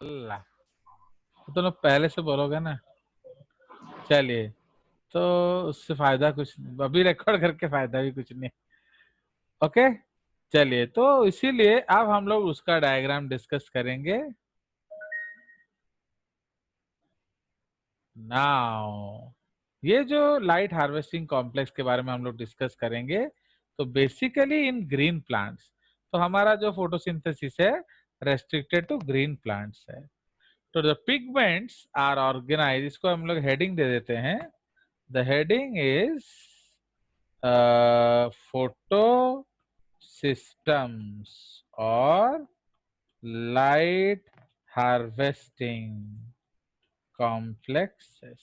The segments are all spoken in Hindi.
अल्लाह, तो लोग पहले से बोलोगे ना। चलिए, तो उससे फायदा कुछ नहीं, अभी रिकॉर्ड करके फायदा भी कुछ नहीं। ओके, चलिए, तो इसीलिए अब हम लोग उसका डायग्राम डिस्कस करेंगे। नाउ ये जो लाइट हार्वेस्टिंग कॉम्प्लेक्स के बारे में हम लोग डिस्कस करेंगे, तो बेसिकली इन ग्रीन प्लांट्स, तो हमारा जो फोटोसिंथेसिस है रेस्ट्रिक्टेड टू ग्रीन प्लांट्स है। तो द पिगमेंट्स आर ऑर्गेनाइज, इसको हम लोग हेडिंग दे देते हैं। The heading is photo systems और light harvesting complexes.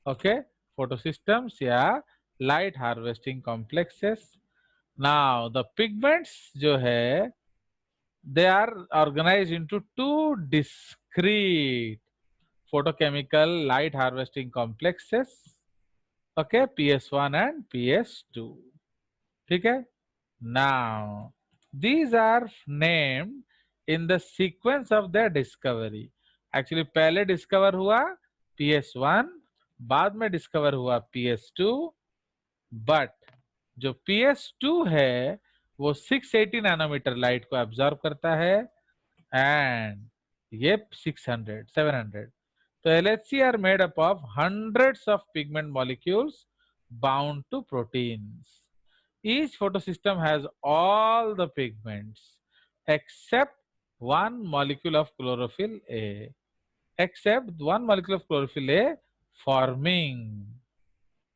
Okay, photosystems या light harvesting complexes. Now the pigments जो है, they are organized into two discrete photochemical light harvesting complexes. Okay, PS1 and PS2. ठीक है? Now these are named in the sequence of their discovery. Actually पहले डिस्कवर हुआ PS1, बाद में डिस्कवर हुआ PS2, बट जो PS2 है वो 680 नैनोमीटर लाइट को एब्जॉर्ब करता है, एंड ये 700। तो LHC are made up of hundreds of pigment molecules bound to proteins. Each photosystem has all the pigments except one molecule of chlorophyll A. Except one molecule of chlorophyll A, forming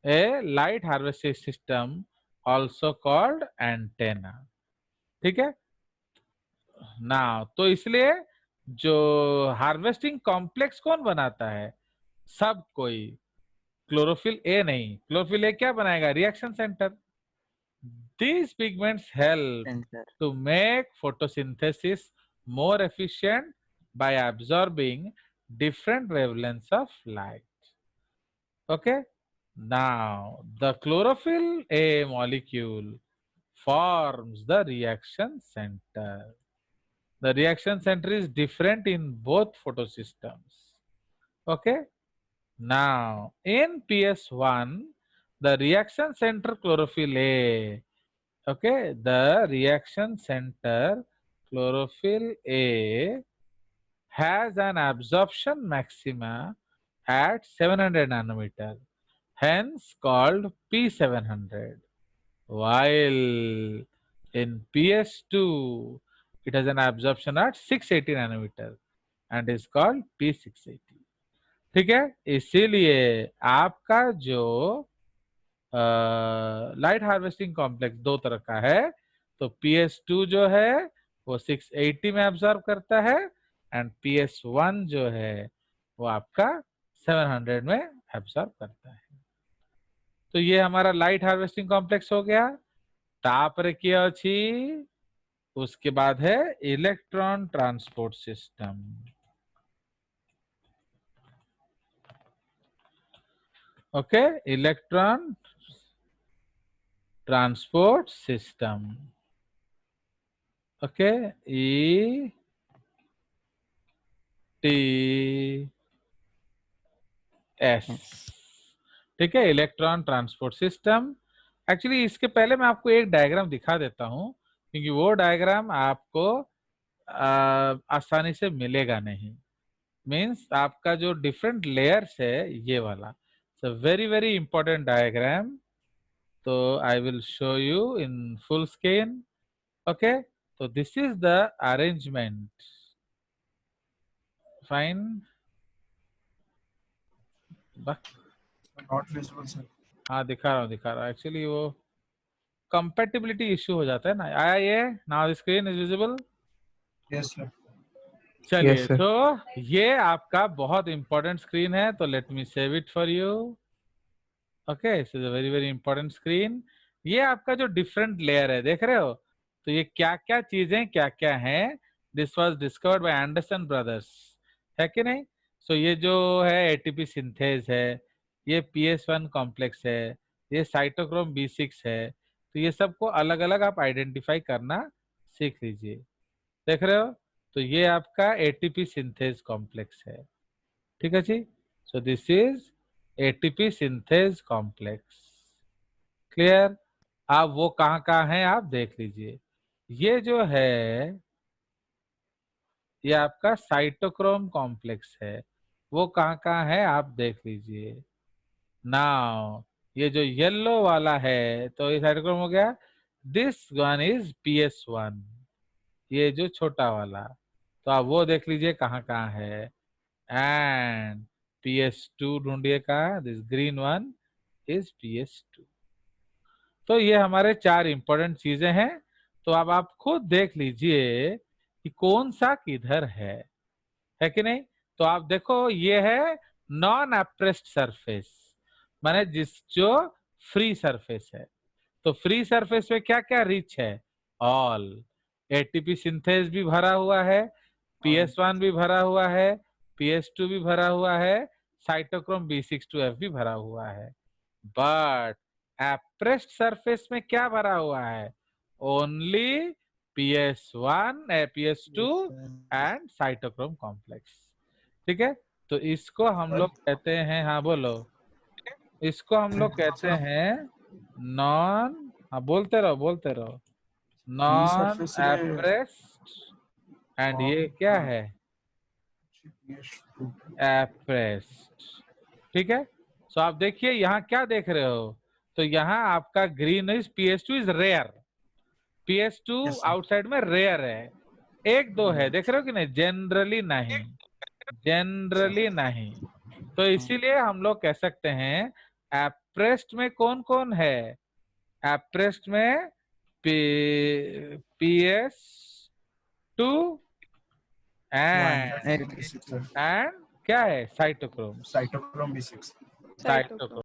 a light harvesting system also called antenna. ठीक है ना? तो इसलिए जो हार्वेस्टिंग कॉम्प्लेक्स कौन बनाता है? सब कोई, क्लोरोफिल ए नहीं। क्लोरोफिल ए क्या बनाएगा? Reaction centre. These pigments help sensor. to make photosynthesis more efficient by absorbing different wavelengths of light. Okay, now the chlorophyll A molecule forms the reaction center. The reaction center is different in both photosystems. Okay, now in PS1, the reaction center chlorophyll A, okay, the reaction center chlorophyll A has an absorption maxima at 700 nanometer, hence called P700. While in PS2, it has an absorption at 680 nanometer and is called P680. ठीक है, इसीलिए आपका जो लाइट हार्वेस्टिंग कॉम्प्लेक्स दो तरह का है, तो PS2 जो है वो 680 में एब्जॉर्ब करता है, एंड PS1 जो है वो आपका 700 में एब्जॉर्ब करता है। तो ये हमारा लाइट हार्वेस्टिंग कॉम्प्लेक्स हो गया। तापर किया अछि, उसके बाद है electron transport system. Okay, electron transport system. Okay, E T S. ठीक है, इलेक्ट्रॉन ट्रांसपोर्ट सिस्टम। एक्चुअली इसके पहले मैं आपको एक डायग्राम दिखा देता हूं, क्योंकि वो डायग्राम आपको आसानी से मिलेगा नहीं। मीन्स आपका जो डिफरेंट लेयर्स है ये वाला, वेरी वेरी इंपॉर्टेंट डायग्राम। तो I will show you in full screen. Okay, तो this is the arrangement. Fine, not visible sir. हाँ दिखा रहा हूँ। एक्चुअली वो कंपेटिबिलिटी इश्यू हो जाता है ना। आया ये? Now screen is visible? Yes sir. चलिए, तो ये आपका बहुत इंपॉर्टेंट स्क्रीन है, तो let me save it for you. Okay, it's a very very important screen. ये आपका जो डिफरेंट लेयर है, देख रहे हो? तो ये क्या क्या चीजें क्या क्या हैं, this was discovered by Anderson brothers, है कि नहीं? सो ये जो है एटीपी सिंथेज है, ये PS1 कॉम्प्लेक्स है, ये साइटोक्रोम B6 है। तो ये सबको अलग अलग आप आइडेंटिफाई करना सीख लीजिए। देख रहे हो? तो ये आपका एटीपी सिंथेज कॉम्प्लेक्स है। ठीक है जी। So this is ATP synthase complex. Clear. आप वो कहाँ है आप देख लीजिए। ये जो है ये आपका साइटोक्रोम कॉम्प्लेक्स है। वो कहाँ है आप देख लीजिए। नाउ ये जो येलो वाला है तो ये साइटोक्रोम हो गया। दिस वन इज PS1, ये जो छोटा वाला। तो आप वो देख लीजिए कहाँ है। एंड PS2 ढूंढिए कहाँ, this green one is PS2। तो ये हमारे 4 इंपॉर्टेंट चीजें हैं। तो अब आप खुद देख लीजिए कि कौन सा किधर है कि नहीं। तो आप देखो ये है नॉन अप्रेस्ड सरफेस, माने जो फ्री सरफेस है। तो फ्री सरफेस पे क्या क्या रिच है, ऑल। एटीपी सिंथेज भी भरा हुआ है, PS1 भी भरा हुआ है, PS2 भी भरा हुआ है, साइटोक्रोम B62F भी भरा हुआ है। बट एप्रेस्ड सरफेस में क्या भरा हुआ है, only PS1 PS2 and cytochrome complex. ठीक है। तो इसको हम लोग कहते हैं, हाँ बोलो, इसको हम लोग कहते हैं नॉन, हाँ बोलते रहो, फ्री नॉन सरफेस रे एप्रेस्ड। एंड ये क्या है, PS2 एप्रेस्ड। ठीक है। सो आप देखिए यहाँ क्या देख रहे हो, तो यहाँ आपका green is PS2 is rare. PS2 Yes, sir. Outside में रेयर है, एक दो है, देख रहे हो कि नहीं, जनरली नहीं, जनरली नहीं। तो इसीलिए हम लोग कह सकते हैं एप्रेस्ड में कौन कौन है, एप्रेस्ड में PS2 एंड B6 क्या है, साइटोक्रोम, cytochrome B6 साइटोक्रोम